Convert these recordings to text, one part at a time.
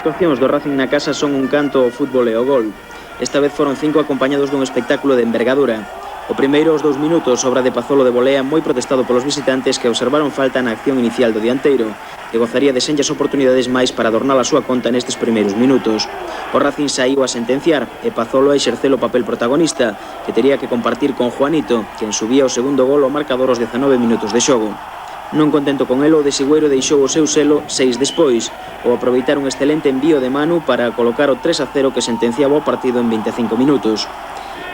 actuacións do Racing na casa son un canto ao fútbol e ao gol. Esta vez foron 5 acompañados dun espectáculo de envergadura. O primeiro, aos 2 minutos, obra de Pazolo de volea moi protestado polos visitantes que observaron falta na acción inicial do dianteiro, que gozaría de senllas oportunidades máis para adornar a súa conta nestes primeiros minutos. O Racing saíu a sentenciar e Pazolo a exercer o papel protagonista, que tería que compartir con Juanito, quen subía o segundo gol ao marcador aos 19 minutos de xogo. Non contento con elo, o de Sigüeiro deixou o seu selo 6 despois, ou aproveitar un excelente envío de Manu para colocar o 3-0 que sentenciaba o partido en 25 minutos.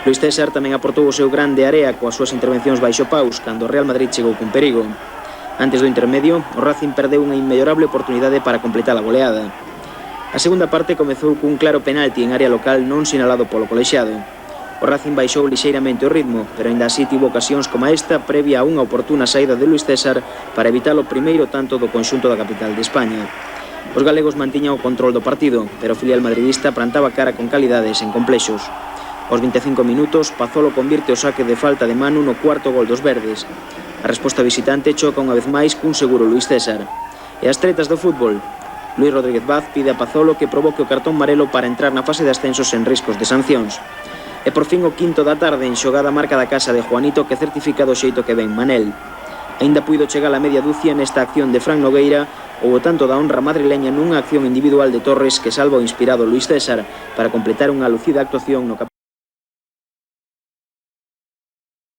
Luís César tamén aportou o seu grande area coas súas intervencións baixo paus, cando o Real Madrid chegou cun perigo. Antes do intermedio, o Racing perdeu unha inmellorable oportunidade para completar a goleada. A segunda parte comezou cun claro penalti en área local non sinalado polo colexiado. O Racing baixou lixeiramente o ritmo, pero ainda así tivo ocasións como esta previa a unha oportuna saída de Luís César para evitar o primeiro tanto do conxunto da capital de España. Os galegos mantiñan o control do partido, pero o filial madridista plantaba cara con calidades en complexos. Aos 25 minutos, Pazolo convirte o saque de falta de Manu no cuarto gol dos verdes. A resposta visitante choca unha vez máis cun seguro Luís César. E as tretas do fútbol. Luís Rodríguez Vaz pide a Pazolo que provoque o cartón marelo para entrar na fase de ascensos en riscos de sancións. E por fin o quinto da tarde en xogada marca da casa de Juanito que certifica do xeito que ven Manel. Aínda puido chegar a media dúcia nesta acción de Fran Nogueira ou o tanto da honra madrileña nunha acción individual de Torres que salva o inspirado Luís César para completar unha lucida actuación no